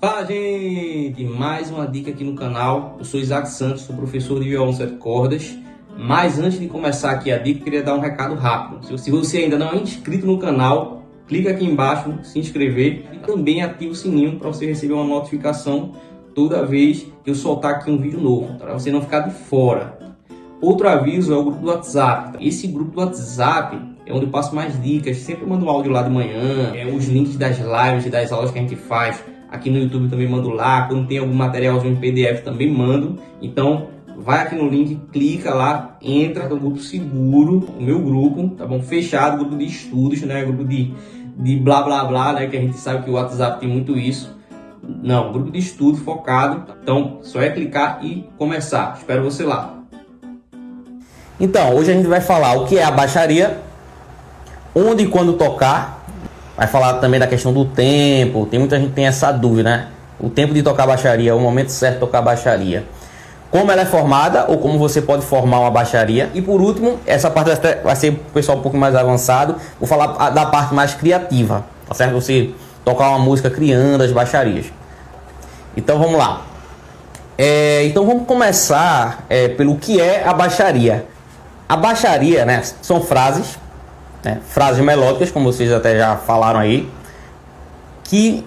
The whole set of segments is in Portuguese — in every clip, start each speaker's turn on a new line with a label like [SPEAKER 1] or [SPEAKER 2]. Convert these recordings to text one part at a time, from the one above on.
[SPEAKER 1] Fala, gente! Mais uma dica aqui no canal. Eu sou Isaac Santos, sou professor de violão 7 cordas. Mas antes de começar aqui a dica, eu queria dar um recado rápido. Se você ainda não é inscrito no canal, clica aqui embaixo, se inscrever e também ativa o sininho para você receber uma notificação toda vez que eu soltar aqui um vídeo novo, para você não ficar de fora. Outro aviso é o grupo do WhatsApp. Esse grupo do WhatsApp é onde eu passo mais dicas, sempre mando um áudio lá de manhã, os links das lives e das aulas que a gente faz. Aqui no YouTube também mando lá, quando tem algum materialzinho em PDF também mando. Então vai aqui no link, clica lá, entra no grupo seguro, o meu grupo, tá bom? Fechado, grupo de estudos, né? Grupo de blá blá blá, né? Que a gente sabe que o WhatsApp tem muito isso. Não, grupo de estudo focado. Então só é clicar e começar. Espero você lá.
[SPEAKER 2] Então, hoje a gente vai falar o que é a baixaria, onde e quando tocar. Vai falar também da questão do tempo. Tem muita gente que tem essa dúvida, né? O tempo de tocar baixaria, o momento certo de tocar baixaria. Como ela é formada ou como você pode formar uma baixaria. E por último, essa parte vai ser o pessoal um pouco mais avançado. Vou falar da parte mais criativa, tá certo? Você tocar uma música criando as baixarias. Então vamos lá. Então vamos começar pelo que é a baixaria. A baixaria, né, são frases, né, frases melódicas, como vocês até já falaram aí, que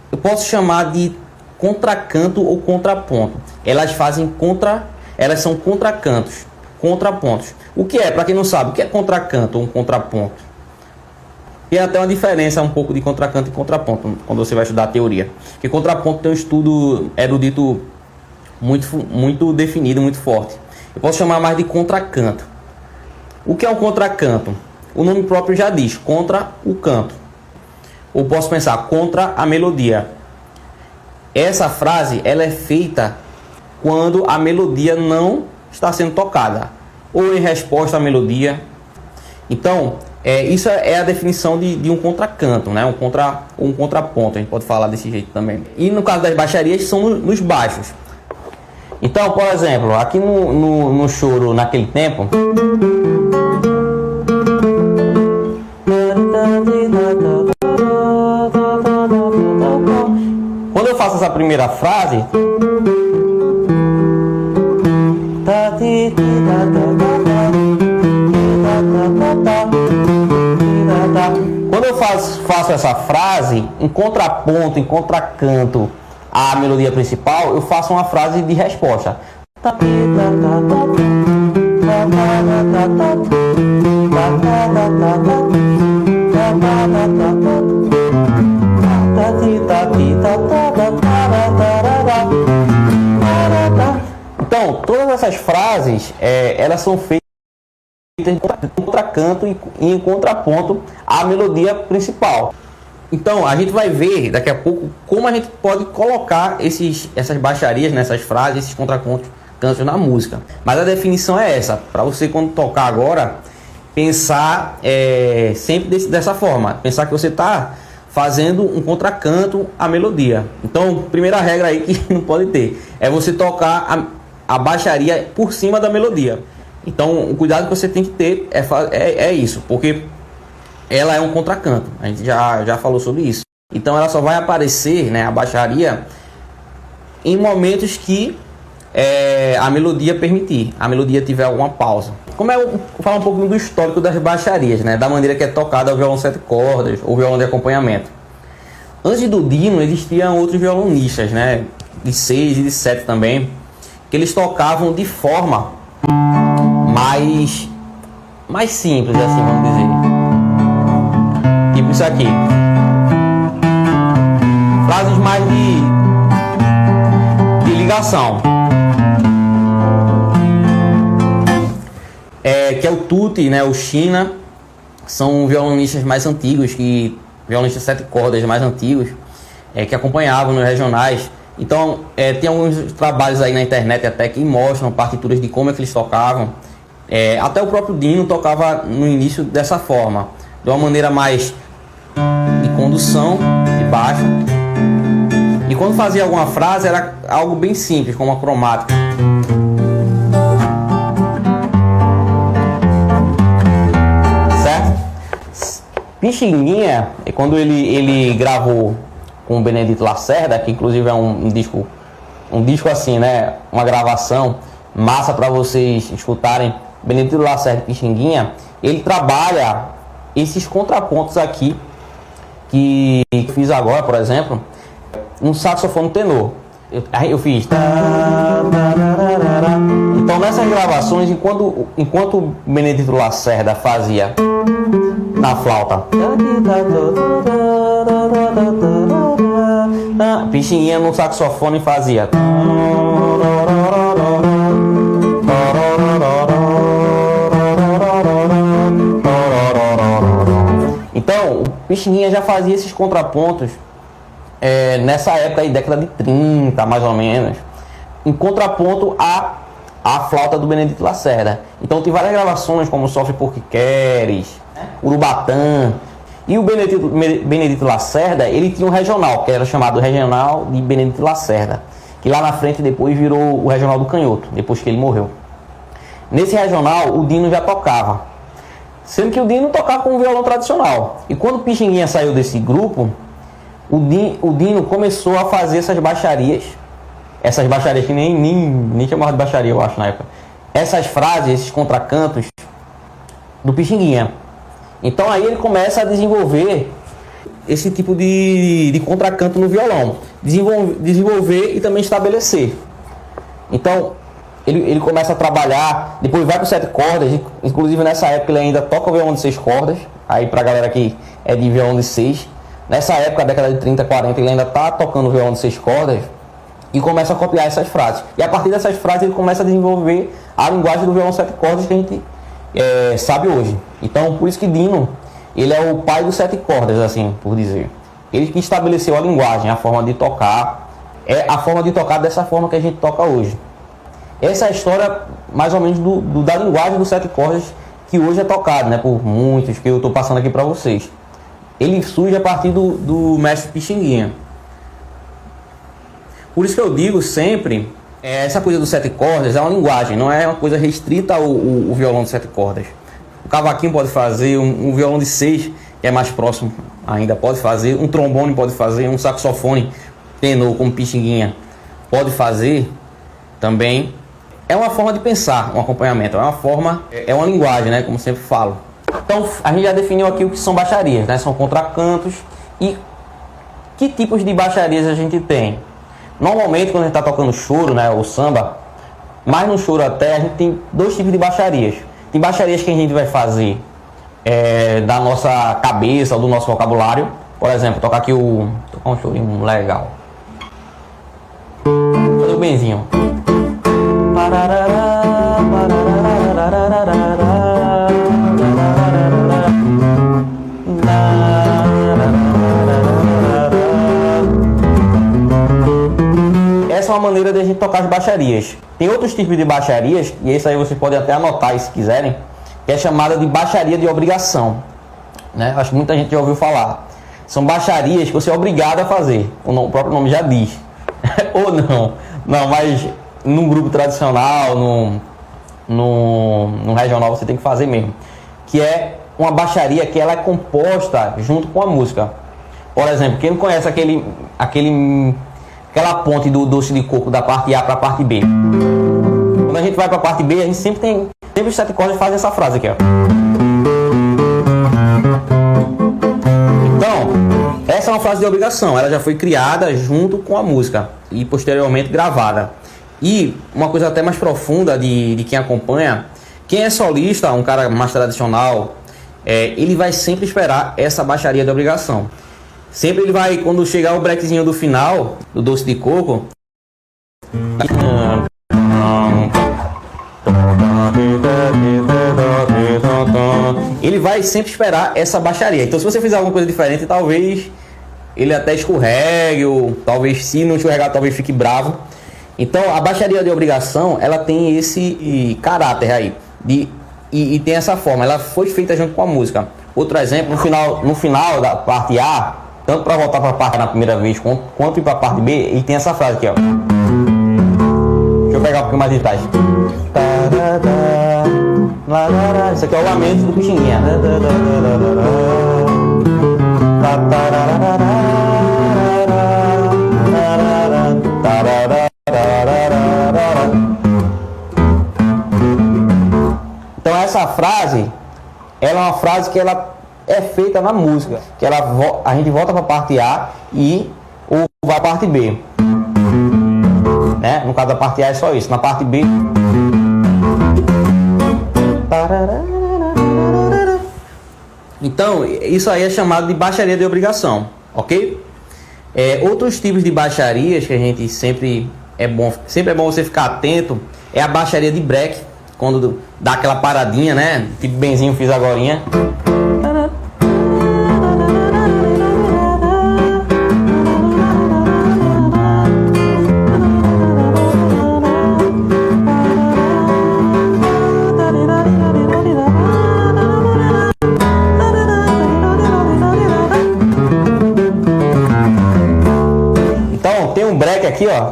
[SPEAKER 2] eu posso chamar de contracanto ou contraponto. Elas são contracantos, contrapontos. O que é, para quem não sabe, o que é contracanto ou um contraponto? Tem até uma diferença um pouco de contracanto e contraponto quando você vai estudar a teoria. Porque contraponto tem um estudo erudito muito definido, muito forte. Eu posso chamar mais de contracanto. O que é um contracanto? O nome próprio já diz, contra o canto. Ou posso pensar, contra a melodia. Essa frase ela é feita quando a melodia não está sendo tocada, ou em resposta à melodia. Então, isso é a definição de um contracanto, né? Um contraponto, a gente pode falar desse jeito também. E no caso das baixarias, são nos baixos. Então, por exemplo, aqui no choro naquele tempo, quando eu faço essa primeira frase, quando eu faço essa frase em contraponto, em contracanto a melodia principal, eu faço uma frase de resposta. Então, todas essas frases, elas são feitas em contracanto e em contraponto à melodia principal. Então, a gente vai ver daqui a pouco como a gente pode colocar essas baixarias, nessas frases, esses contracantos na música. Mas a definição é essa, para você quando tocar agora, pensar sempre dessa forma. Pensar que você está fazendo um contracanto à melodia. Então, primeira regra aí que não pode ter, é você tocar a baixaria por cima da melodia. Então, o cuidado que você tem que ter é isso, porque ela é um contracanto, a gente já falou sobre isso. Então ela só vai aparecer, né, a baixaria, em momentos que a melodia permitir, a melodia tiver alguma pausa. Como vou falar um pouquinho do histórico das baixarias, né, da maneira que é tocada o violão 7 cordas ou violão de acompanhamento. Antes do Dino existiam outros violonistas, né, de 6 e de 7 também, que eles tocavam de forma mais simples, assim, vamos dizer. Tipo isso aqui. Frases mais de ligação. Que é o Tutti, né, o China. São violonistas mais antigos, violonistas 7 cordas mais antigos, que acompanhavam nos regionais. Então, tem alguns trabalhos aí na internet até que mostram partituras de como é que eles tocavam. Até o próprio Dino tocava no início dessa forma, de uma maneira mais de condução, de baixo. E quando fazia alguma frase era algo bem simples, como a cromática. Certo? Pixinguinha, quando ele gravou com o Benedito Lacerda, que inclusive é um disco assim, né? Uma gravação massa para vocês escutarem. Benedito Lacerda e Pixinguinha, ele trabalha esses contrapontos aqui que fiz agora, por exemplo, um saxofone tenor. Eu fiz. Então nessas gravações, enquanto o Benedito Lacerda fazia na flauta, Pixinguinha no saxofone fazia. Então o Pixinguinha já fazia esses contrapontos nessa época aí, década de 30, mais ou menos, em contraponto à flauta do Benedito Lacerda. Então tem várias gravações, como Sofre Porque Queres, Urubatã. E o Benedito Lacerda, ele tinha um regional, que era chamado Regional de Benedito Lacerda, que lá na frente depois virou o Regional do Canhoto, depois que ele morreu. Nesse regional, o Dino já tocava, sendo que o Dino tocava com um violão tradicional. E quando o Pixinguinha saiu desse grupo, o Dino começou a fazer essas baixarias que nem chamava de baixaria, eu acho, na época. Essas frases, esses contracantos do Pixinguinha. Então aí ele começa a desenvolver esse tipo de contracanto no violão. Desenvolver e também estabelecer. Então ele começa a trabalhar, depois vai para os 7 cordas, inclusive nessa época ele ainda toca o violão de 6 cordas. Aí pra galera que é de violão de 6, nessa época, década de 30, 40, ele ainda tá tocando violão de 6 cordas e começa a copiar essas frases. E a partir dessas frases ele começa a desenvolver a linguagem do violão 7 cordas que a gente sabe hoje. Então por isso que Dino, ele é o pai dos 7 cordas, assim por dizer. Ele que estabeleceu a linguagem, a forma de tocar, a forma de tocar dessa forma que a gente toca hoje. Essa é a história mais ou menos da linguagem dos 7 cordas que hoje é tocado, né, por muitos, que eu estou passando aqui para vocês. Ele surge a partir do mestre Pixinguinha. Por isso que eu digo sempre, essa coisa dos 7 cordas é uma linguagem, não é uma coisa restrita ao violão de 7 cordas. O cavaquinho pode fazer, um violão de 6, que é mais próximo ainda, pode fazer, um trombone pode fazer, um saxofone tenor como Pixinguinha pode fazer também. É uma forma de pensar um acompanhamento, é uma linguagem, né, como sempre falo. Então a gente já definiu aqui o que são baixarias, né? São contracantos. E que tipos de baixarias a gente tem? Normalmente quando a gente está tocando choro, né, ou samba, mais no choro até, a gente tem 2 tipos de baixarias. Tem baixarias que a gente vai fazer da nossa cabeça, ou do nosso vocabulário. Por exemplo, tocar um chorinho legal. Fazer o benzinho. Essa é uma maneira de a gente tocar as baixarias. Tem outros tipos de baixarias, e isso aí vocês podem até anotar aí se quiserem, que é chamada de baixaria de obrigação, né? Acho que muita gente já ouviu falar. São baixarias que você é obrigado a fazer, o próprio nome já diz. Ou não, mas num grupo tradicional, num regional você tem que fazer mesmo. Que é uma baixaria que ela é composta junto com a música. Por exemplo, quem não conhece aquela ponte do doce de coco da parte A para a parte B. Quando a gente vai para a parte B, a gente sempre os 7 cordas fazem essa frase aqui, ó. Então, essa é uma frase de obrigação. Ela já foi criada junto com a música e posteriormente gravada. E uma coisa até mais profunda de quem acompanha, quem é solista, um cara mais tradicional, ele vai sempre esperar essa baixaria de obrigação. Sempre ele vai, quando chegar o breakzinho do final, do doce de coco, ele vai sempre esperar essa baixaria. Então se você fizer alguma coisa diferente, talvez ele até escorregue, ou talvez se não escorregar, talvez fique bravo. Então a baixaria de obrigação, ela tem esse caráter aí, e tem essa forma, ela foi feita junto com a música. Outro exemplo, no final da parte A, tanto para voltar para a parte na primeira vez, quanto ir para a parte B, ele tem essa frase aqui, ó. Deixa eu pegar um pouquinho mais de trás. Isso aqui é o lamento do Pixinguinha. frase, ela é uma frase que ela é feita na música, que a gente volta para a parte A e ou vai para a parte B, né? No caso da parte A é só isso, na parte B. Então, isso aí é chamado de baixaria de obrigação, ok? Outros tipos de baixarias que a gente sempre é bom você ficar atento é a baixaria de break, quando dá aquela paradinha, né? Tipo Benzinho fiz agorinha. Então tem um break aqui, ó.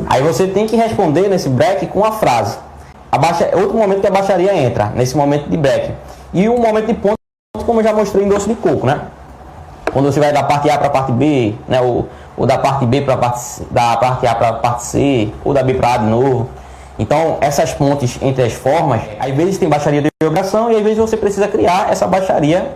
[SPEAKER 2] Aí você tem que responder nesse break com a frase. Outro momento que a baixaria entra, nesse momento de break. E o momento de ponto, como eu já mostrei em doce de coco, né? Quando você vai da parte A para a parte B, né? Ou da parte B para da parte A para a parte C, ou da B para A de novo. Então, essas pontes entre as formas, às vezes tem baixaria de obrigação e às vezes você precisa criar essa baixaria.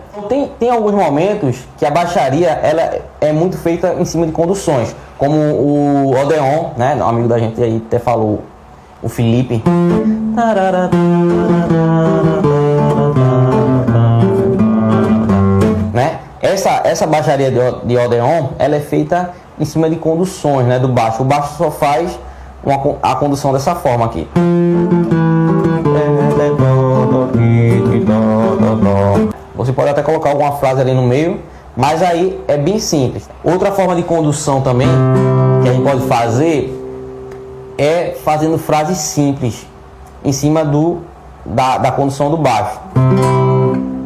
[SPEAKER 2] Tem alguns momentos que a baixaria ela é muito feita em cima de conduções, como o Odeon, né? Um amigo da gente aí até falou, o Felipe. Né? Essa baixaria de Odeon, ela é feita em cima de conduções, né? Do baixo. O baixo só faz a condução dessa forma aqui. Você pode até colocar alguma frase ali no meio, mas aí é bem simples. Outra forma de condução também que a gente pode fazer é fazendo frases simples em cima da condução do baixo,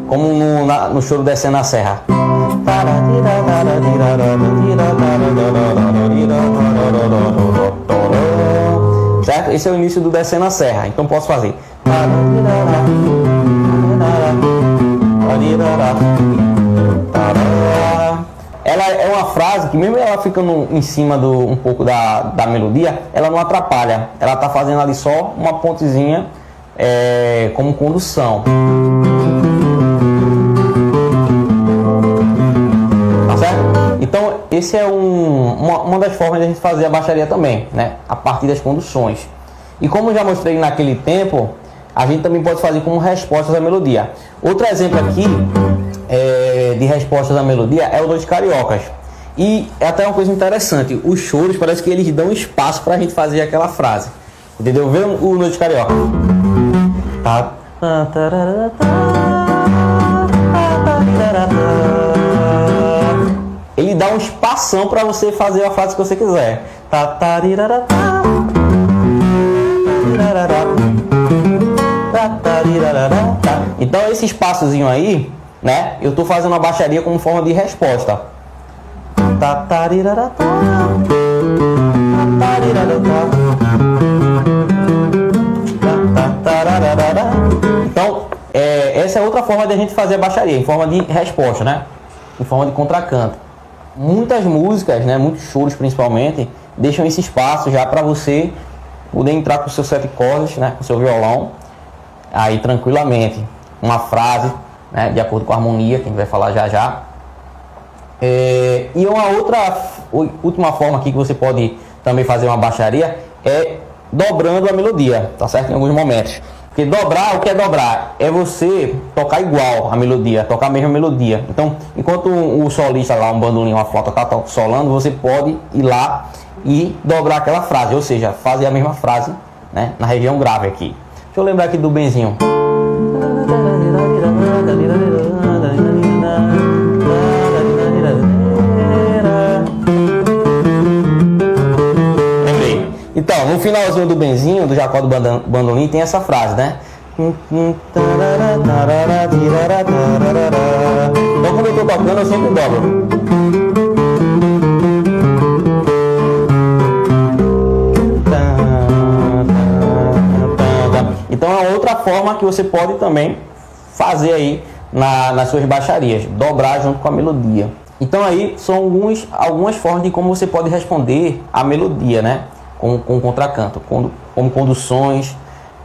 [SPEAKER 2] como no choro Descendo a Serra. Certo? Esse é o início do Descendo a Serra. Então posso fazer. Ela é uma frase que mesmo ela ficando em cima um pouco da melodia, ela não atrapalha. Ela está fazendo ali só uma pontezinha como condução. Tá certo? Então esse é uma das formas de a gente fazer a baixaria também, né? A partir das conduções. E como eu já mostrei naquele tempo, a gente também pode fazer como respostas à melodia. Outro exemplo aqui de respostas à melodia é o Noite Cariocas. E é até uma coisa interessante, os choros parece que eles dão espaço para a gente fazer aquela frase. Entendeu? Vê o Noite Carioca. Tá. Ele dá um espação para você fazer a frase que você quiser. Então esse espaçozinho aí, né? Eu tô fazendo a baixaria como forma de resposta. Então essa é outra forma de a gente fazer a baixaria, em forma de resposta, né? Em forma de contracanto. Muitas músicas, né? Muitos choros principalmente, deixam esse espaço já para você poder entrar com seus 7 cordas, né? Com seu violão, aí tranquilamente. Uma frase, né? De acordo com a harmonia, que a gente vai falar já já. E uma última forma aqui que você pode também fazer uma baixaria é dobrando a melodia, tá certo? Em alguns momentos. Porque dobrar, o que é dobrar? É você tocar igual a melodia, tocar a mesma melodia. Então, enquanto o solista lá, um bandolim, uma flauta tá solando, você pode ir lá e dobrar aquela frase, ou seja, fazer a mesma frase, né, na região grave aqui. Deixa eu lembrar aqui do Benzinho. Então, no finalzinho do Benzinho, do Jacó do Bandolim, tem essa frase, né? Então, quando eu tô tocando, eu sempre dobro. Então, é outra forma que você pode também fazer aí nas suas baixarias, dobrar junto com a melodia. Então, aí são algumas formas de como você pode responder a melodia, né? como contracanto, como conduções,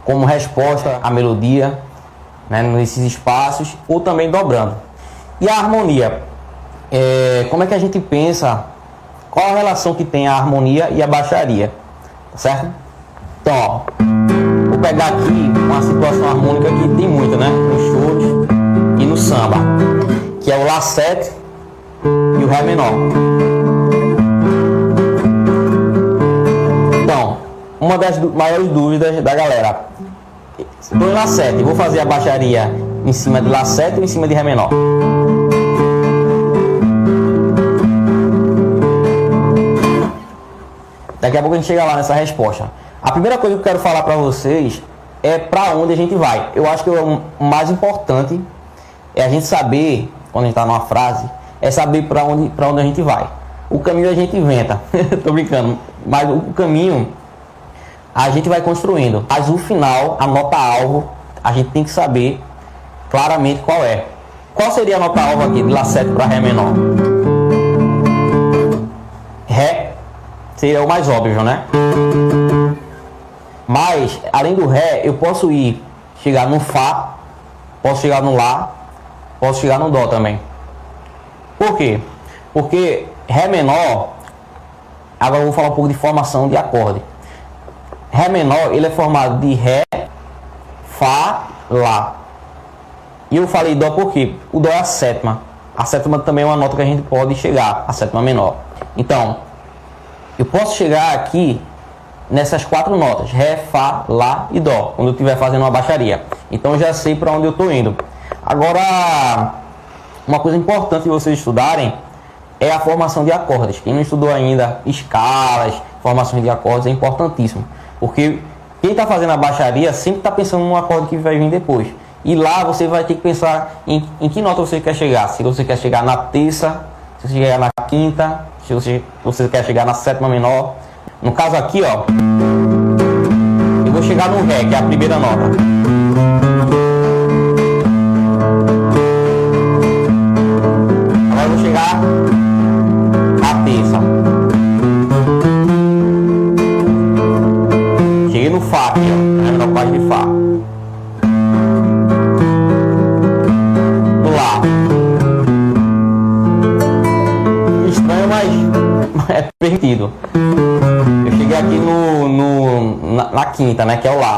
[SPEAKER 2] como resposta à melodia, né, nesses espaços, ou também dobrando. E a harmonia, como é que a gente pensa, qual a relação que tem a harmonia e a baixaria, certo? Então, ó, vou pegar aqui uma situação harmônica que tem muito, né, no choro e no samba, que é o Lá7 e o Ré menor. Então, uma das maiores dúvidas da galera: estou em Lá7, vou fazer a baixaria em cima de Lá7 ou em cima de Ré menor? Daqui a pouco a gente chega lá nessa resposta. A primeira coisa que eu quero falar para vocês é para onde a gente vai. Eu acho que o mais importante é a gente saber, quando a gente está numa frase, é saber para onde a gente vai. O caminho a gente inventa. Tô brincando, mas o caminho a gente vai construindo. Mas o final, a nota-alvo, a gente tem que saber claramente qual é. Qual seria a nota-alvo aqui de Lá7 para Ré menor? Ré seria o mais óbvio, né? Mas, além do Ré, eu posso chegar no Fá, posso chegar no Lá, posso chegar no Dó também. Por quê? Porque Ré menor, agora eu vou falar um pouco de formação de acorde. Ré menor, ele é formado de Ré, Fá, Lá. E eu falei Dó porque o Dó é a sétima. A sétima também é uma nota que a gente pode chegar, a sétima menor. Então, eu posso chegar aqui nessas 4 notas, Ré, Fá, Lá e Dó, quando eu estiver fazendo uma baixaria. Então eu já sei para onde eu estou indo. Agora, uma coisa importante de vocês estudarem é a formação de acordes. Quem não estudou ainda escalas, formações de acordes, é importantíssimo. Porque quem está fazendo a baixaria sempre está pensando num acorde que vai vir depois. E lá você vai ter que pensar em que nota você quer chegar. Se você quer chegar na terça, se você quer chegar na quinta, se você quer chegar na sétima menor. No caso aqui, ó, eu vou chegar no Ré, que é a primeira nota. Agora eu vou chegar na terça. Cheguei no Fá aqui, ó, na menor parte de Fá. No Lá. Estranho, mas é permitido. Eu cheguei aqui na quinta, né, que é o Lá.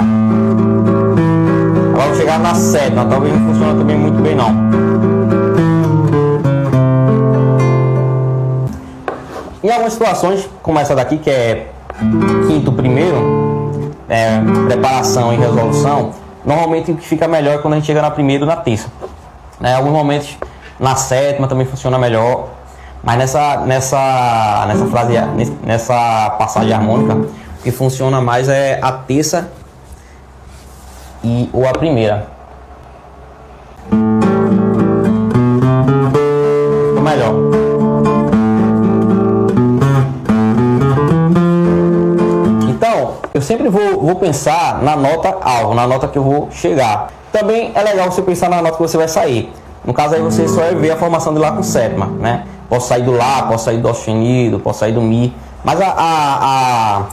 [SPEAKER 2] Agora eu vou chegar na sétima, talvez não funcione também muito bem não. Em algumas situações, como essa daqui, que é quinto primeiro, preparação e resolução, normalmente o que fica melhor é quando a gente chega na primeira ou na terça. Em alguns momentos na sétima também funciona melhor. Mas nessa passagem harmônica, o que funciona mais é a terça ou a primeira. Ficou melhor. Então, eu sempre vou pensar na nota alvo, na nota que eu vou chegar. Também é legal você pensar na nota que você vai sair. No caso aí você só vai ver a formação de Lá com sétima, né? Posso sair do Lá, posso sair do Dó sustenido, posso sair do Mi. Mas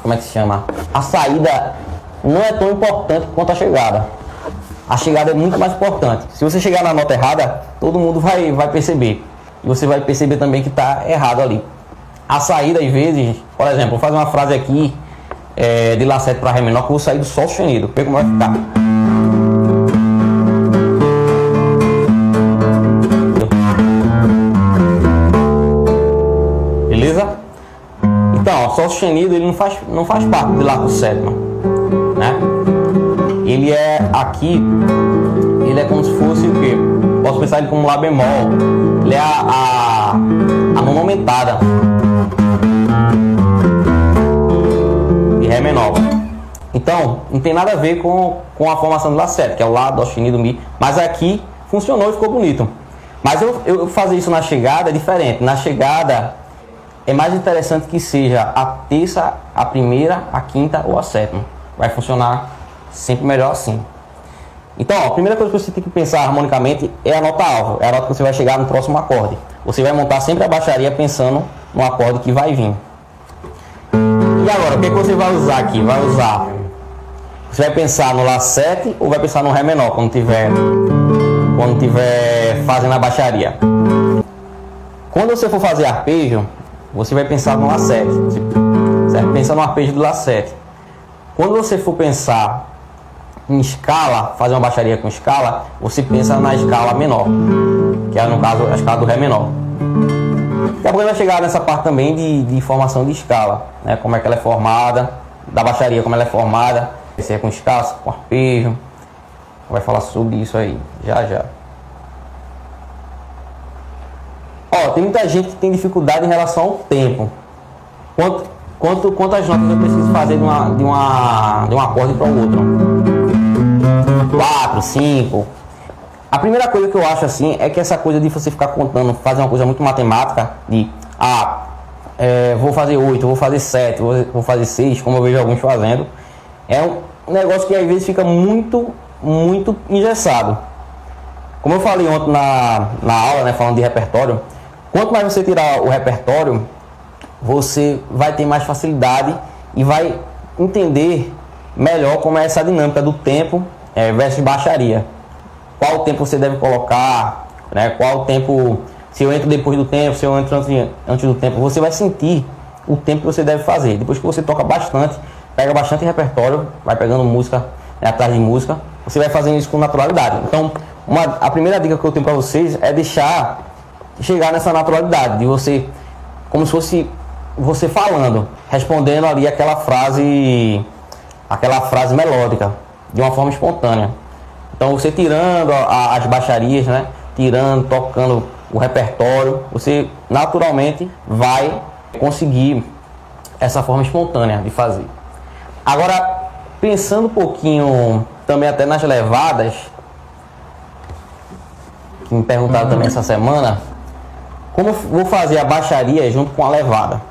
[SPEAKER 2] como é que se chama? A saída não é tão importante quanto a chegada. A chegada é muito mais importante. Se você chegar na nota errada, todo mundo vai perceber. E você vai perceber também que está errado ali. A saída, às vezes, por exemplo, vou fazer uma frase aqui de Lá7 para Ré menor, que eu vou sair do Sol sustenido. Vê como vai ficar. Beleza? Então, ó, Sol sustenido ele não faz parte de Lá com sétima, né? Ele é aqui, ele é como se fosse o quê? Posso pensar ele como Lá bemol. Ele é a nona aumentada de Ré menor. Então, não tem nada a ver com a formação do Lá7, que é o Lá, Dó sustenido, Mi. Mas aqui funcionou e ficou bonito. Mas eu fazer isso na chegada é diferente. Na chegada é mais interessante que seja a terça, a primeira, a quinta ou a sétima. Vai funcionar sempre melhor assim. Então, ó, a primeira coisa que você tem que pensar harmonicamente é a nota alvo. É a nota que você vai chegar no próximo acorde. Você vai montar sempre a baixaria pensando no acorde que vai vir. E agora, o que você vai usar aqui? Você vai pensar no Lá7 ou vai pensar no Ré menor quando tiver fazendo a baixaria? Quando você for fazer arpejo, você vai pensar no Lá7. Você pensa no arpejo do Lá7. Quando você for pensar em escala, fazer uma baixaria com escala, você pensa na escala menor, que é no caso a escala do Ré menor. Daqui a pouco vai chegar nessa parte também de formação de escala, né? Como é que ela é formada, da baixaria, como ela é formada, se é com escala, se é com arpejo. Vai falar sobre isso aí, já. Ó, tem muita gente que tem dificuldade em relação ao tempo. Quantas notas eu preciso fazer de um acorde para o outro? 4, 5. A primeira coisa que eu acho assim é que essa coisa de você ficar contando, fazer uma coisa muito matemática, vou fazer 8, vou fazer 7, vou fazer 6, como eu vejo alguns fazendo, é um negócio que às vezes fica muito engessado. Como eu falei ontem na aula, né, falando de repertório, quanto mais você tirar o repertório, você vai ter mais facilidade e vai entender melhor como é essa dinâmica do tempo versus baixaria. Qual tempo você deve colocar, né? Qual tempo, se eu entro depois do tempo, se eu entro antes do tempo, você vai sentir o tempo que você deve fazer. Depois que você toca bastante, pega bastante repertório, vai pegando música, né, atrás de música, você vai fazendo isso com naturalidade. Então, a primeira dica que eu tenho para vocês é deixar chegar nessa naturalidade, de você, como se fosse você falando, respondendo ali aquela frase melódica, de uma forma espontânea. Então você tirando as baixarias, né? Tirando, tocando o repertório, você naturalmente vai conseguir essa forma espontânea de fazer. Agora, pensando um pouquinho também até nas levadas, que me perguntaram também essa semana, como eu vou fazer a baixaria junto com a levada?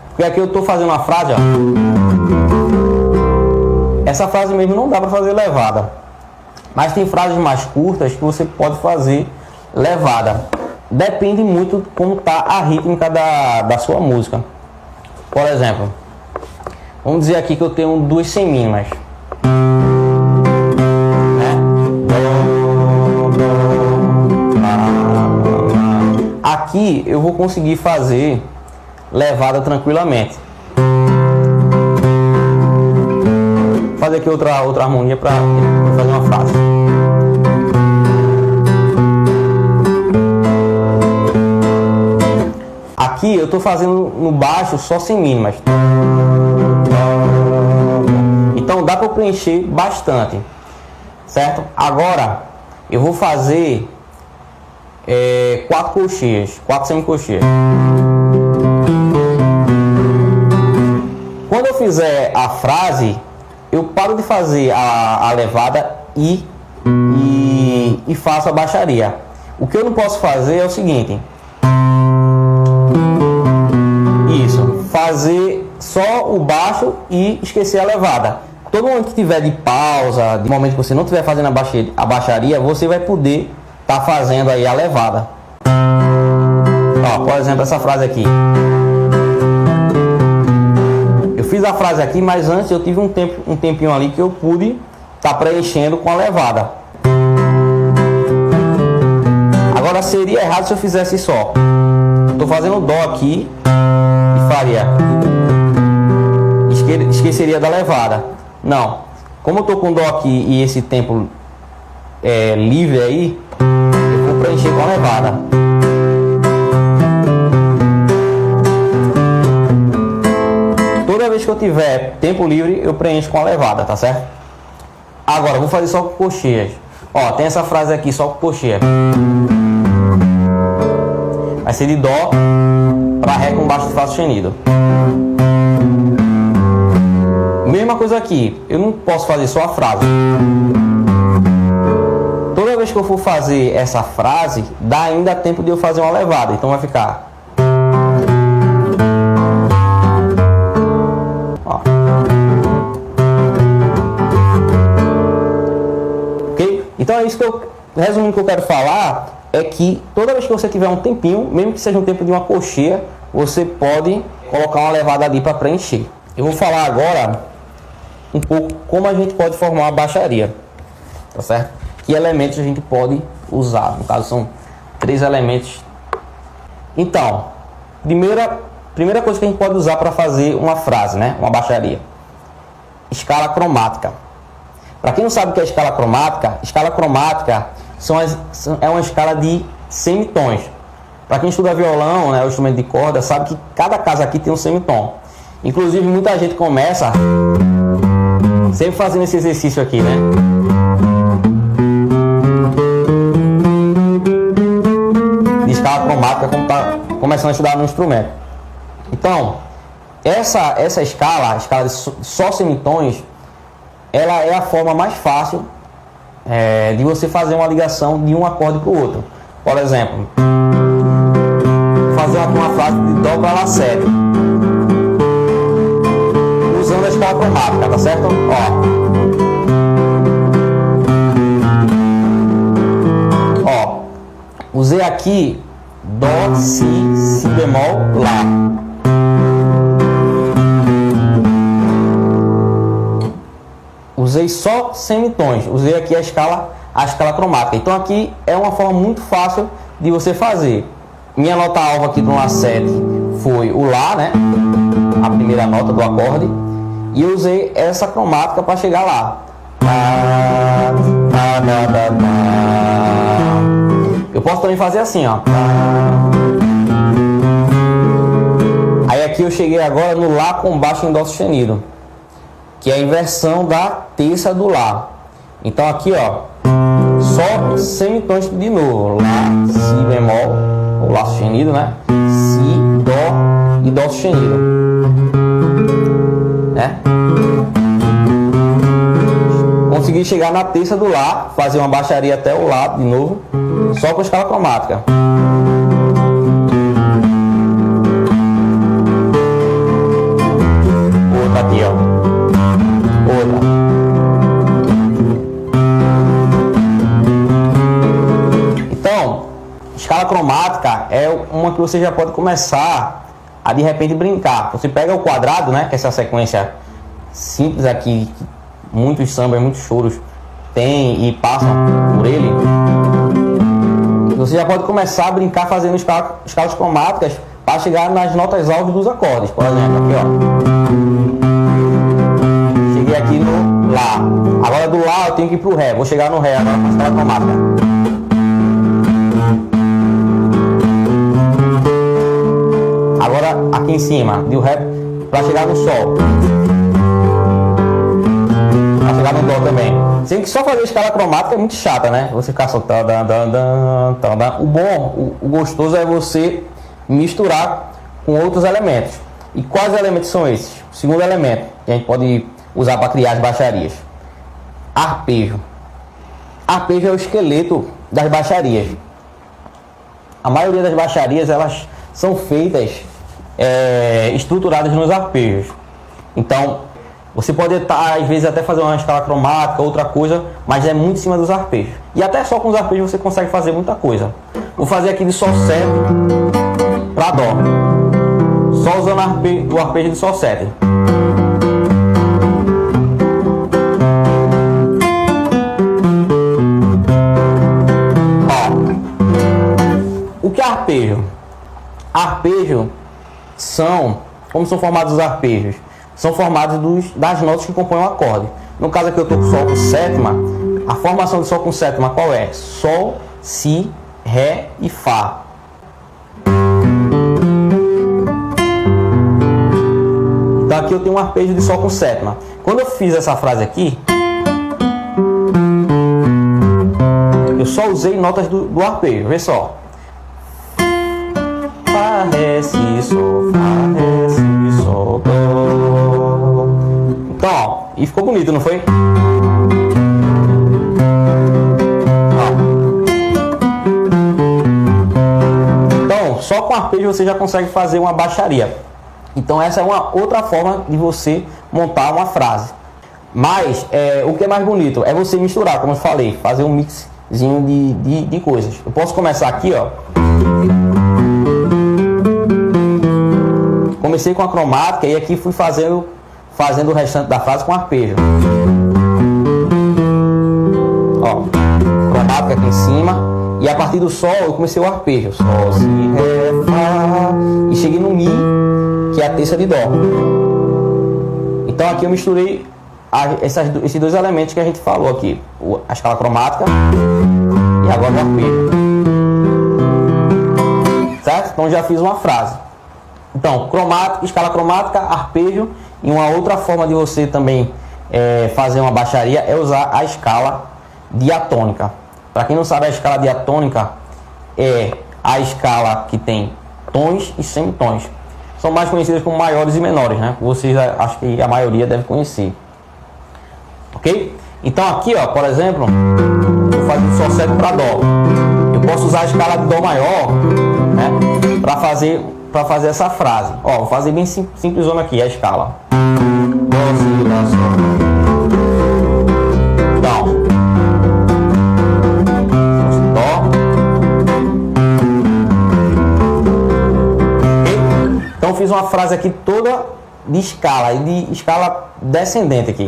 [SPEAKER 2] Porque aqui eu estou fazendo uma frase, ó. Essa frase mesmo não dá para fazer levada. Mas tem frases mais curtas que você pode fazer levada. Depende muito de como está a rítmica da sua música. Por exemplo, vamos dizer aqui que eu tenho duas semínimas. Aqui eu vou conseguir fazer levada tranquilamente. Vou fazer aqui outra harmonia para fazer uma frase. Aqui eu estou fazendo no baixo só semínimas. Então dá para preencher bastante, certo? Agora eu vou fazer 4 coxinhas, 4 semicoxinhas. Quando eu fizer a frase, eu paro de fazer a levada e faço a baixaria. O que eu não posso fazer é o seguinte: fazer só o baixo e esquecer a levada. Todo momento que tiver de pausa, de momento que você não estiver fazendo a baixaria, você vai poder estar fazendo aí a levada. Ó, por exemplo, essa frase aqui. Eu fiz a frase aqui, mas antes eu tive um tempinho ali que eu pude estar preenchendo com a levada. Agora seria errado se eu fizesse só. Estou fazendo dó aqui e faria, esqueceria da levada. Não, como eu estou com dó aqui e esse tempo livre aí, eu vou preencher com a levada. Toda vez que eu tiver tempo livre, eu preencho com a levada, tá certo? Agora, eu vou fazer só com coxinhas. Ó, tem essa frase aqui só com coxinha. Vai ser de dó para ré com baixo de fá sustenido. Mesma coisa aqui, eu não posso fazer só a frase. Toda vez que eu for fazer essa frase, dá ainda tempo de eu fazer uma levada. Então vai ficar. Ó. Ok? Então é isso que resumindo o que eu quero falar, é que toda vez que você tiver um tempinho, mesmo que seja um tempo de uma coxinha, você pode colocar uma levada ali para preencher. Eu vou falar agora um pouco como a gente pode formar uma baixaria, tá certo? Que elementos a gente pode usar, no caso são 3 elementos. Então, primeira coisa que a gente pode usar para fazer uma frase, né? Uma baixaria. Escala cromática. Para quem não sabe o que é escala cromática é uma escala de semitons. Para quem estuda violão, né, o instrumento de corda, sabe que cada casa aqui tem um semitom. Inclusive, muita gente começa sempre fazendo esse exercício aqui, né? De escala cromática, como tá começando a estudar no instrumento. Então, essa escala, a escala de só semitons, ela é a forma mais fácil de você fazer uma ligação de um acorde para o outro. Por exemplo, fazer uma frase de Dó para Lá7, usando a escala cromática, tá certo? Ó, usei aqui Dó, Si bemol, Lá. Usei só semitons, usei aqui a escala cromática. Então aqui é uma forma muito fácil de você fazer. Minha nota alvo aqui do Lá7 foi o Lá, né? A primeira nota do acorde. E eu usei essa cromática para chegar lá. Eu posso também fazer assim, ó. Aí aqui eu cheguei agora no Lá com baixo em Dó sustenido, que é a inversão da terça do Lá. Então aqui, ó, só semitons de novo. Lá, Si bemol, ou Lá sustenido, né? Si, Dó e Dó sustenido, né? Consegui chegar na terça do Lá, fazer uma baixaria até o Lá de novo, só com escala cromática. Outra aqui, ó. Outra. Então, escala cromática é uma que você já pode começar a de repente brincar. Você pega o quadrado, né, que é essa sequência simples aqui, que muitos sambas, muitos choros tem e passam por ele. Você já pode começar a brincar fazendo escalas cromáticas para chegar nas notas alvos dos acordes. Por exemplo, aqui, ó. Cheguei aqui no Lá. Agora do Lá eu tenho que ir pro Ré. Vou chegar no Ré agora com a escala cromática. Agora aqui em cima, do Ré para chegar no Sol. Para chegar no Dó também. Sendo que só fazer escala cromática é muito chata, né? Você ficar só... O bom, o gostoso é você misturar com outros elementos. E quais elementos são esses? O segundo elemento que a gente pode usar para criar as baixarias: arpejo. Arpejo é o esqueleto das baixarias. A maioria das baixarias, elas são feitas estruturadas nos arpejos. Então você pode às vezes até fazer uma escala cromática, outra coisa, mas é muito em cima dos arpejos. E até só com os arpejos você consegue fazer muita coisa. Vou fazer aqui de Sol7 para Dó, só usando o arpejo de Sol7. O que é arpejo? Arpejo como são formados os arpejos? São formados das notas que compõem o acorde. No caso aqui eu estou com Sol com sétima. A formação de Sol com sétima qual é? Sol, Si, Ré e Fá. Então aqui eu tenho um arpejo de Sol com sétima. Quando eu fiz essa frase aqui, eu só usei notas do arpejo. Vê só. Fá, Ré, Si, Sol, Fá, Ré, Si, Sol, Dó. Então, ó, e ficou bonito, não foi? Então, só com arpejo você já consegue fazer uma baixaria. Então essa é uma outra forma de você montar uma frase. Mas o que é mais bonito é você misturar, como eu falei, fazer um mixzinho de coisas. Eu posso começar aqui, ó. Comecei com a cromática e aqui fui fazendo fazendo o restante da frase com arpejo. Ó, cromática aqui em cima. E a partir do sol eu comecei o arpejo. Sol, si, ré, fá. E cheguei no mi, que é a terça de dó. Então aqui eu misturei esses dois elementos que a gente falou aqui. A escala cromática e agora o arpejo. Certo? Então já fiz uma frase. Então, cromática, escala cromática, arpejo. E uma outra forma de você também fazer uma baixaria é usar a escala diatônica. Para quem não sabe, a escala diatônica é a escala que tem tons e semitons. São mais conhecidas como maiores e menores, né? Vocês, acho que a maioria deve conhecer. Ok? Então aqui, ó, por exemplo, eu faço Sol 7 para Dó. Eu posso usar a escala de Dó maior, né? Para fazer essa frase. Ó, vou fazer bem simples aqui a escala. Dó, Si, Lá, Sol. Então, então fiz uma frase aqui toda de escala, e de escala descendente aqui.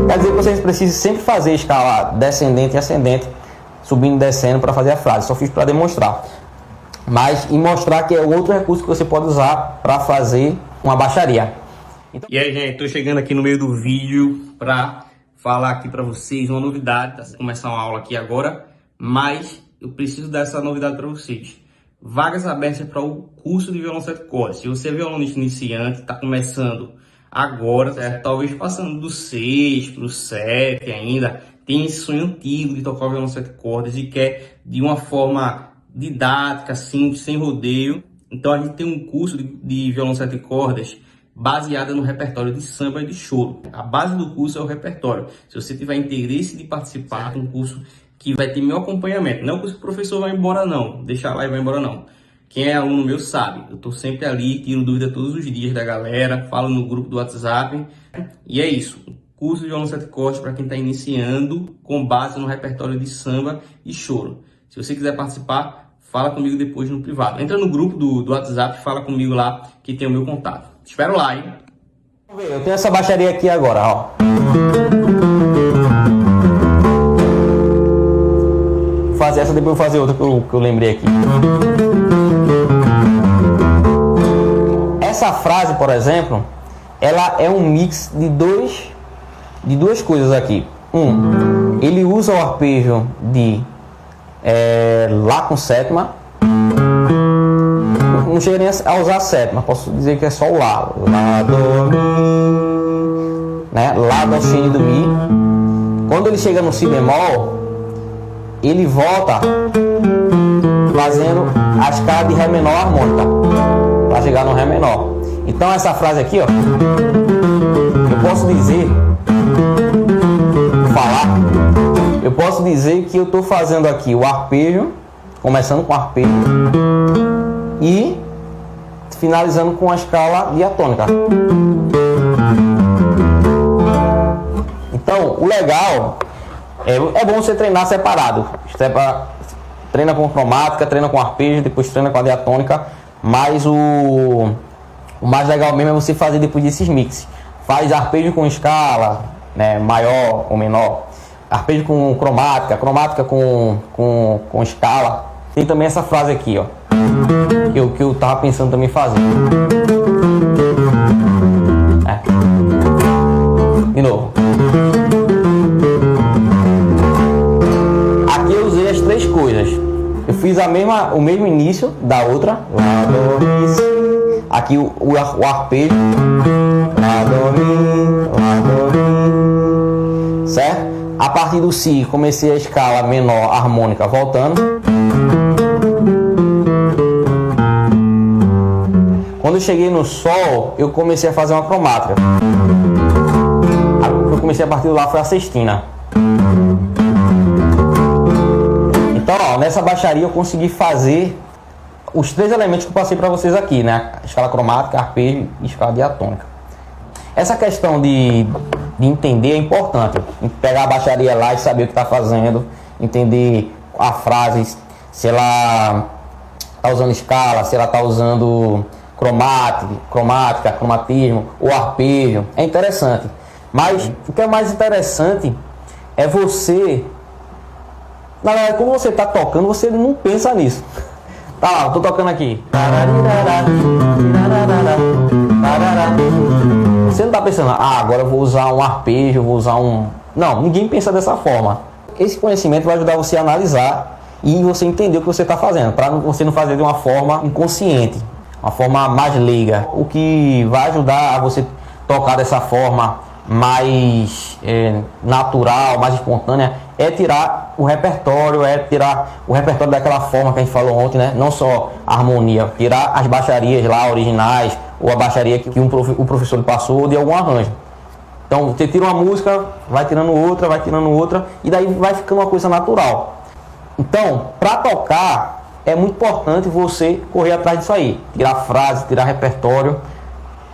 [SPEAKER 2] Quer dizer que vocês precisam sempre fazer escala descendente e ascendente, subindo e descendo para fazer a frase. Só fiz para demonstrar. Mas e mostrar que é outro recurso que você pode usar para fazer uma baixaria.
[SPEAKER 1] Então... E aí, gente, estou chegando aqui no meio do vídeo para falar aqui para vocês uma novidade. Tá começar uma aula aqui agora, mas eu preciso dar essa novidade para vocês. Vagas abertas para o curso de violão 7 cordas. Se você é violonista iniciante, está começando agora, certo? Talvez passando do 6 para o 7 ainda, tem esse sonho antigo de tocar o violão 7 cordas e quer de uma forma didática, simples, sem rodeio. Então a gente tem um curso de violão 7 cordas baseado no repertório de samba e de choro. A base do curso é o repertório. Se você tiver interesse de participar, é um curso que vai ter meu acompanhamento. Não que o professor vai embora não, deixa lá e vai embora não. Quem é aluno meu sabe, eu estou sempre ali, tiro dúvida todos os dias da galera, falo no grupo do WhatsApp. E é isso, curso de violão 7 cordas para quem está iniciando com base no repertório de samba e choro. Se você quiser participar, fala comigo depois no privado. Entra no grupo do WhatsApp, fala comigo lá que tem o meu contato. Espero lá, hein?
[SPEAKER 2] Vamos ver, eu tenho essa baixaria aqui agora, ó. Vou fazer essa, depois eu vou fazer outra que eu lembrei aqui. Essa frase, por exemplo, ela é um mix de duas coisas aqui. Ele usa o arpejo de Lá com sétima. Não chega nem a usar a sétima, posso dizer que é só o Lá. Lá, Do, Mi, né? Lá, Dó, Si do Mi. Quando ele chega no Si bemol, ele volta fazendo a escala de Ré menor harmônica para chegar no Ré menor. Então essa frase aqui, ó, eu posso dizer que eu estou fazendo aqui o arpejo, começando com arpejo e finalizando com a escala diatônica. Então o legal é bom você treinar separado. Treina com cromática, treina com arpejo, depois treina com a diatônica. Mas o mais legal mesmo é você fazer depois desses mix. Faz arpejo com escala, né, maior ou menor. Arpejo com cromática, cromática com escala. Tem também essa frase aqui, ó, que eu tava pensando também fazer. De novo. Aqui eu usei as três coisas. Eu fiz o mesmo início da outra. Lá, Do, Mi, Si. Aqui o arpejo. Lá, Do, Mi, Lá, Do, Mi. Certo? A partir do Si, comecei a escala menor harmônica voltando. Quando eu cheguei no Sol, eu comecei a fazer uma cromática. Eu comecei a partir de lá, foi a sextina. Então, ó, nessa baixaria eu consegui fazer os três elementos que eu passei para vocês aqui, né? A escala cromática, arpejo e escala diatônica. Essa questão de entender é importante. Pegar a baixaria lá e saber o que está fazendo, entender a frase, se ela está usando escala, se ela está usando cromática, cromatismo, o arpejo. É interessante. Mas o que é mais interessante é você... Na verdade, quando você está tocando, você não pensa nisso. Tá lá, eu tô tocando aqui. Você não tá pensando, agora eu vou usar um arpejo, eu vou usar um... Não, ninguém pensa dessa forma. Esse conhecimento vai ajudar você a analisar e você entender o que você está fazendo, para você não fazer de uma forma inconsciente, uma forma mais leiga. O que vai ajudar a você tocar dessa forma mais natural, mais espontânea, é tirar o repertório, daquela forma que a gente falou ontem, né? Não só a harmonia, tirar as baixarias lá originais, ou a baixaria que o professor passou de algum arranjo. Então você tira uma música, vai tirando outra, e daí vai ficando uma coisa natural. Então, para tocar, é muito importante você correr atrás disso aí, tirar frase, tirar repertório.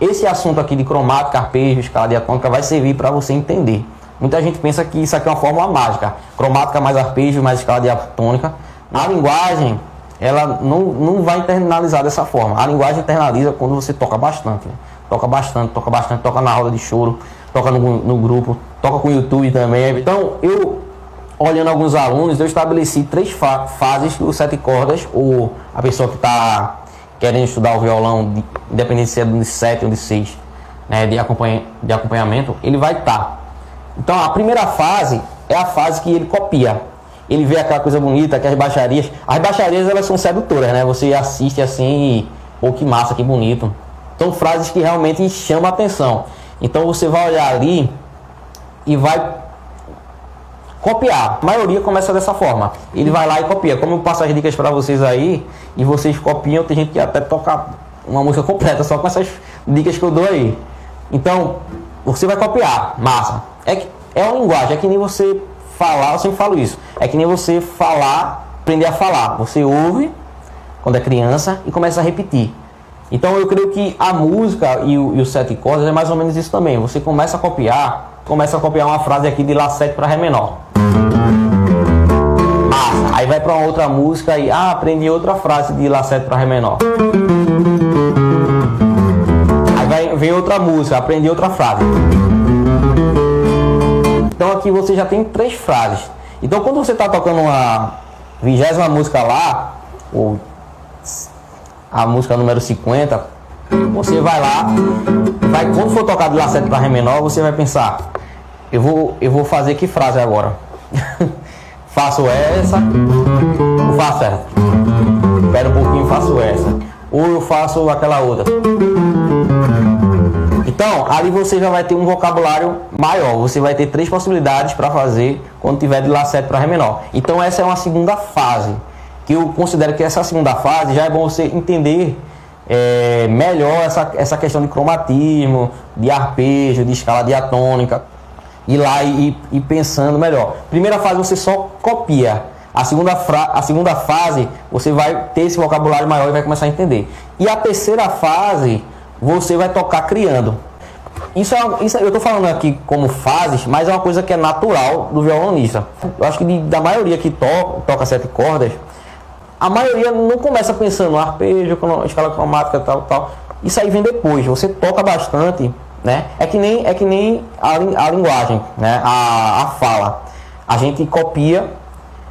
[SPEAKER 2] Esse assunto aqui de cromática, arpejo, escala diatônica vai servir para você entender. Muita gente pensa que isso aqui é uma fórmula mágica, cromática mais arpejo mais escala diatônica. A linguagem, ela não vai internalizar dessa forma. A linguagem internaliza quando você toca bastante, né? Toca na roda de choro, toca no grupo, toca com o YouTube também. Então, eu, olhando alguns alunos, eu estabeleci 3 fases do 7 cordas, ou a pessoa que está querendo estudar o violão, independente se é de 7 ou de 6, né, de acompanhamento, ele vai estar. Então, a primeira fase é a fase que ele copia. Ele vê aquela coisa bonita, aquelas baixarias. As baixarias, elas são sedutoras, né? Você assiste assim e... Pô, que massa, que bonito. São frases que realmente chamam a atenção. Então, você vai olhar ali e vai copiar. A maioria começa dessa forma. Ele vai lá e copia. Como eu passo as dicas para vocês aí, e vocês copiam, tem gente que até toca uma música completa só com essas dicas que eu dou aí. Então, você vai copiar. Massa. É uma linguagem, é que nem você falar, eu sempre falo isso. É que nem você falar, aprender a falar. Você ouve quando é criança e começa a repetir. Então eu creio que a música e o 7 cordas é mais ou menos isso também. Você começa a copiar uma frase aqui de Lá 7 para Ré menor. Aí vai para uma outra música e aprendi outra frase de Lá 7 para Ré menor. Aí vem outra música, aprendi outra frase. Então aqui você já tem 3 frases. Então quando você está tocando uma 20ª música lá, ou a música número 50, você vai lá, quando for tocar de Lá 7 para Ré menor, você vai pensar, eu vou fazer que frase agora? Faço essa, ou faço essa? Espera um pouquinho, faço essa. Ou eu faço aquela outra. Então, ali você já vai ter um vocabulário maior. Você vai ter 3 possibilidades para fazer quando tiver de Lá 7 para Ré menor. Então, essa é uma segunda fase. Que eu considero que essa segunda fase já é bom você entender melhor essa questão de cromatismo, de arpejo, de escala diatônica. Ir lá e pensando melhor. Primeira fase você só copia. A segunda fase você vai ter esse vocabulário maior e vai começar a entender. E a terceira fase você vai tocar criando. Isso eu estou falando aqui como fases, mas é uma coisa que é natural do violonista. Eu acho que da maioria que toca 7 cordas, a maioria não começa pensando no arpejo, escala cromática, tal. Isso aí vem depois. Você toca bastante, né? É que nem a linguagem, né? A fala. A gente copia,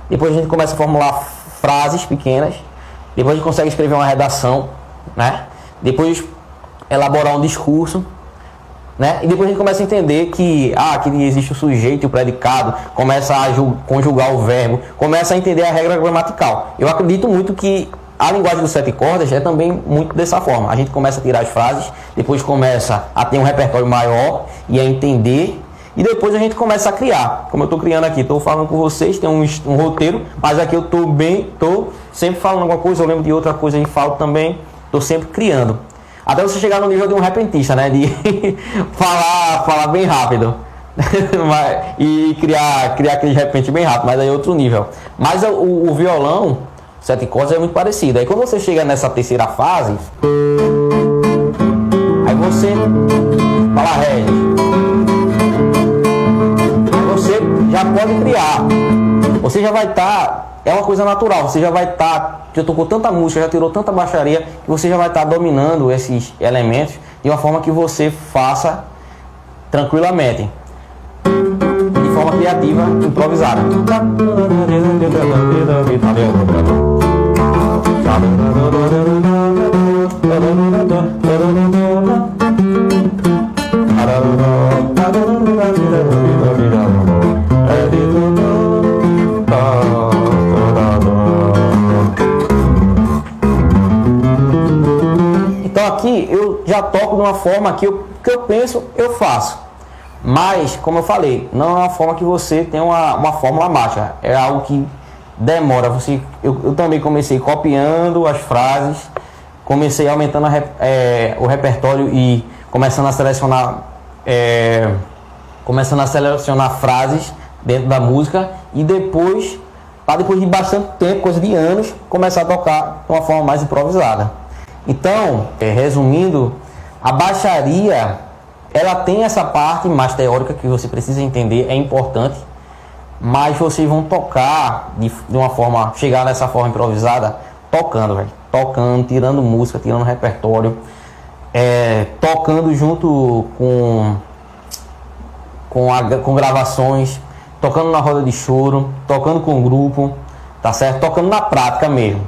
[SPEAKER 2] depois a gente começa a formular frases pequenas, depois a gente consegue escrever uma redação, né? Depois elaborar um discurso, né? E depois a gente começa a entender que existe o sujeito e o predicado, começa a conjugar o verbo, começa a entender a regra gramatical. Eu acredito muito que a linguagem dos 7 cordas é também muito dessa forma. A gente começa a tirar as frases, depois começa a ter um repertório maior e a entender, e depois a gente começa a criar. Como eu estou criando aqui, estou falando com vocês, tem um roteiro, mas aqui eu estou sempre falando alguma coisa, eu lembro de outra coisa e falo também, estou sempre criando. Até você chegar no nível de um repentista, né? De falar bem rápido. E criar aquele repente bem rápido, mas aí é outro nível. Mas o violão, 7 cordas, é muito parecido. Aí quando você chega nessa terceira fase, aí você fala Ré. Aí você já pode criar. você já vai estar, é uma coisa natural, você já vai estar, já tocou tanta música, já tirou tanta baixaria, que você já vai estar dominando esses elementos de uma forma que você faça tranquilamente, de forma criativa, improvisada. Então aqui eu já toco de uma forma que eu penso, eu faço. Mas, como eu falei, não é uma forma que você tem uma fórmula mágica. É algo que demora. Eu também comecei copiando as frases, comecei aumentando o repertório e começando a selecionar frases dentro da música, e depois de bastante tempo, coisa de anos, começar a tocar de uma forma mais improvisada. Então, resumindo, a baixaria, ela tem essa parte mais teórica que você precisa entender, é importante, mas vocês vão tocar de uma forma, chegar nessa forma improvisada, tocando, velho. Tocando, tirando música, tirando repertório, tocando junto com gravações, tocando na roda de choro, tocando com grupo, tá certo? Tocando na prática mesmo.